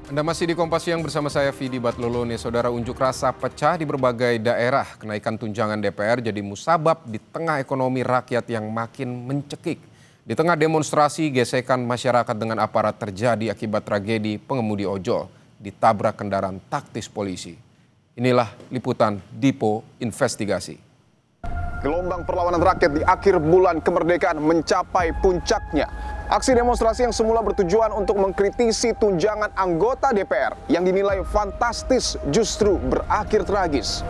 Anda masih di Kompas Siang bersama saya Vidi Batlolone. Saudara, unjuk rasa pecah di berbagai daerah. Kenaikan tunjangan DPR jadi musabab di tengah ekonomi rakyat yang makin mencekik. Di tengah demonstrasi, gesekan masyarakat dengan aparat terjadi akibat tragedi pengemudi ojol ditabrak kendaraan taktis polisi. Inilah liputan Dipo Investigasi. Gelombang perlawanan rakyat di akhir bulan kemerdekaan mencapai puncaknya. Aksi demonstrasi yang semula bertujuan untuk mengkritisi tunjangan anggota DPR yang dinilai fantastis justru berakhir tragis.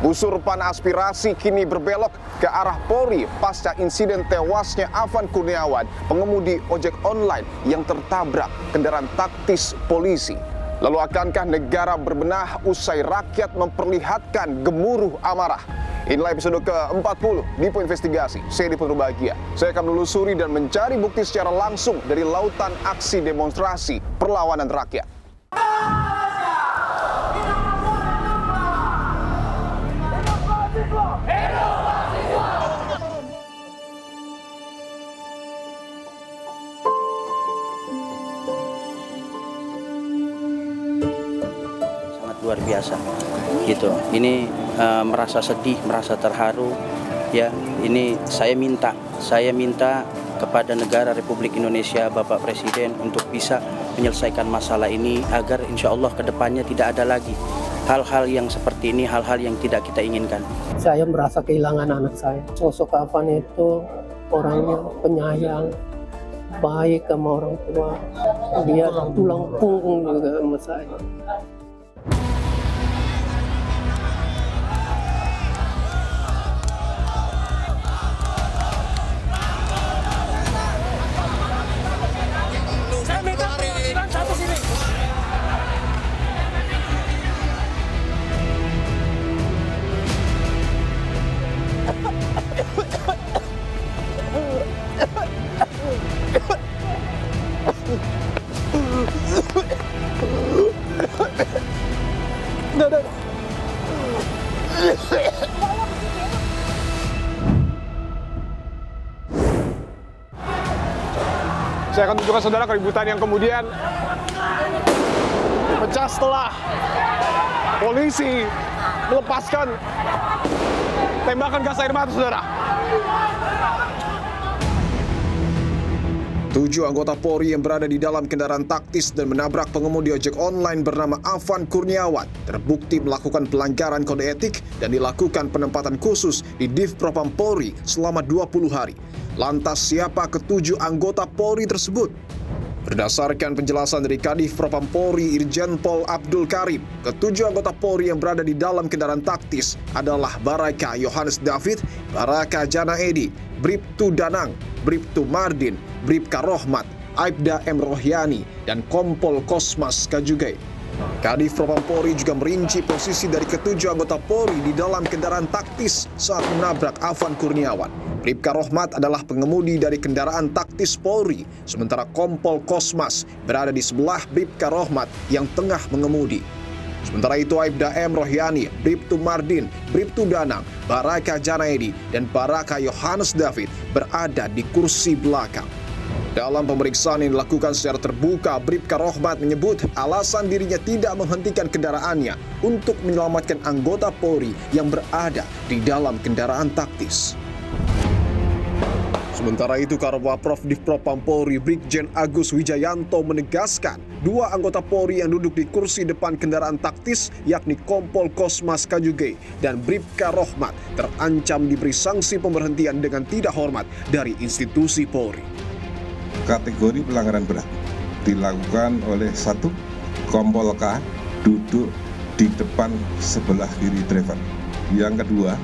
Busur panah aspirasi kini berbelok ke arah Polri pasca insiden tewasnya Afan Kurniawan, pengemudi ojek online yang tertabrak kendaraan taktis polisi. Lalu akankah negara berbenah usai rakyat memperlihatkan gemuruh amarah? Inilah episode ke-40 Dipo Investigasi. Saya Dipo Bahagia. Saya akan menelusuri dan mencari bukti secara langsung dari lautan aksi demonstrasi perlawanan rakyat. Sangat luar biasa gitu. Ini merasa sedih, merasa terharu ya. Ini saya minta kepada negara Republik Indonesia, Bapak Presiden, untuk bisa menyelesaikan masalah ini agar insya Allah ke depannya tidak ada lagi hal-hal yang seperti ini, hal-hal yang tidak kita inginkan. Saya merasa kehilangan anak saya. Sosok Afan itu orangnya penyayang, baik sama orang tua. Dia tulang punggung juga sama saya. Saya akan tunjukkan saudara keributan yang kemudian pecah setelah polisi melepaskan tembakan gas air mata, saudara. 7 anggota Polri yang berada di dalam kendaraan taktis dan menabrak pengemudi ojek online bernama Afan Kurniawan terbukti melakukan pelanggaran kode etik dan dilakukan penempatan khusus di Div Propam Polri selama 20 hari. Lantas siapa ke-7 anggota Polri tersebut? Berdasarkan penjelasan dari Kadif Propam Polri Irjen Pol Abdul Karim, ke-7 anggota Polri yang berada di dalam kendaraan taktis adalah Baraka Yohanes David, Baraka Jana Edi, Bribtu Danang, Bribtu Mardin, Bribka Rohmat, Aibda M. Rohyani, dan Kompol Kosmas Kajugai. Kadif Propam Polri juga merinci posisi dari ke-7 anggota Polri di dalam kendaraan taktis saat menabrak Afan Kurniawan. Bribka Rohmat adalah pengemudi dari kendaraan taktis Polri, sementara Kompol Kosmas berada di sebelah Bribka Rohmat yang tengah mengemudi. Sementara itu Aibda M. Rohyani, Bribtu Mardin, Bribtu Danang, Baraka Janaedi, dan Baraka Yohanes David berada di kursi belakang. Dalam pemeriksaan yang dilakukan secara terbuka, Bribka Rohmat menyebut alasan dirinya tidak menghentikan kendaraannya untuk menyelamatkan anggota Polri yang berada di dalam kendaraan taktis. Sementara itu, Karwaprof Divpropam Polri Brigjen Agus Wijayanto menegaskan 2 anggota Polri yang duduk di kursi depan kendaraan taktis yakni Kompol Kosmas Kajuge dan Bribka Rohmat terancam diberi sanksi pemberhentian dengan tidak hormat dari institusi Polri. Kategori pelanggaran berat dilakukan oleh 1 Kompol K duduk di depan sebelah kiri driver. Yang kedua,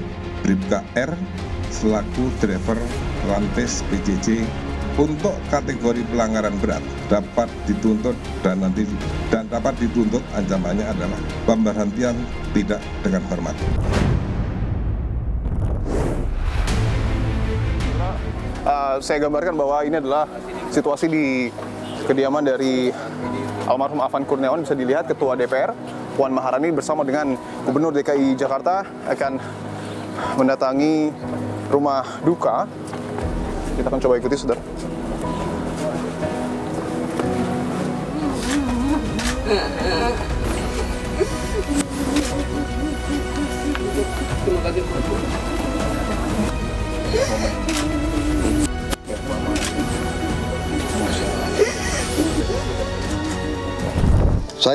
Bribka R selaku driver Lantis PJJ untuk kategori pelanggaran berat dapat dituntut dan dapat dituntut ancamannya adalah pemberhentian tidak dengan hormat. Saya gambarkan bahwa ini adalah situasi di kediaman dari almarhum Afan Kurniawan. Bisa dilihat Ketua DPR Puan Maharani bersama dengan Gubernur DKI Jakarta akan mendatangi rumah duka. Kita akan coba ikuti, saudara. Saya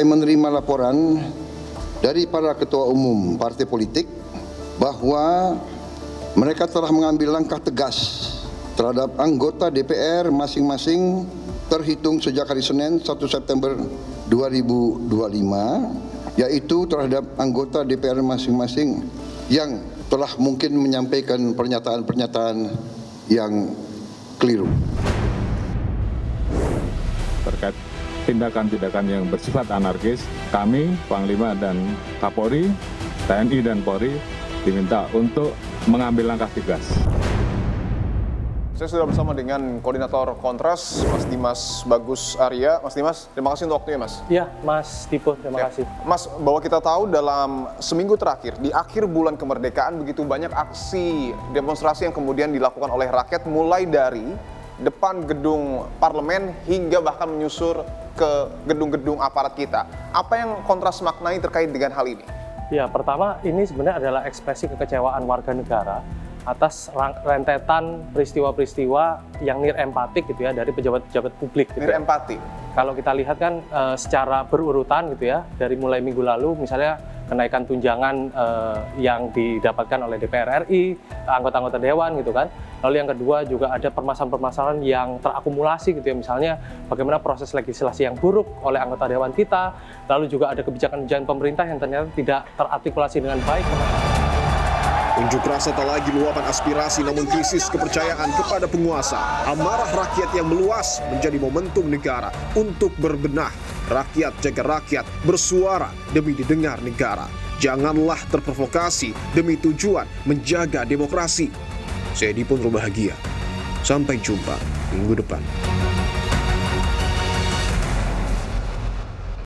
menerima laporan dari para ketua umum partai politik bahwa mereka telah mengambil langkah tegas terhadap anggota DPR masing-masing terhitung sejak hari Senin 1 September 2025, yaitu terhadap anggota DPR masing-masing yang telah mungkin menyampaikan pernyataan-pernyataan yang keliru. Terkait tindakan-tindakan yang bersifat anarkis, kami, Panglima dan Kapolri, TNI dan Polri diminta untuk mengambil langkah tegas. Saya sudah bersama dengan Koordinator Kontras, Mas Dimas Bagus Arya. Mas Dimas, terima kasih untuk waktunya, Mas. Ya, Mas Dipo, terima kasih. Mas, bahwa kita tahu dalam seminggu terakhir, di akhir bulan kemerdekaan, begitu banyak aksi demonstrasi yang kemudian dilakukan oleh rakyat, mulai dari depan gedung parlemen hingga bahkan menyusur ke gedung-gedung aparat kita. Apa yang Kontras maknai terkait dengan hal ini? Ya, pertama ini sebenarnya adalah ekspresi kekecewaan warga negara atas rentetan peristiwa-peristiwa yang nir empatik gitu ya dari pejabat-pejabat publik. Gitu nir empati. Kalau kita lihat kan secara berurutan gitu ya, dari mulai minggu lalu misalnya kenaikan tunjangan yang didapatkan oleh DPR RI, anggota-anggota dewan gitu kan. Lalu yang kedua juga ada permasalahan-permasalahan yang terakumulasi gitu ya, misalnya bagaimana proses legislasi yang buruk oleh anggota dewan kita, lalu juga ada kebijakan-kebijakan pemerintah yang ternyata tidak terartikulasi dengan baik. Unjuk rasa tak lagi luapan aspirasi namun krisis kepercayaan kepada penguasa. Amarah rakyat yang meluas menjadi momentum negara untuk berbenah. Rakyat jaga rakyat, bersuara demi didengar negara. Janganlah terprovokasi demi tujuan menjaga demokrasi. Saya Dipun Bahagia. Sampai jumpa minggu depan.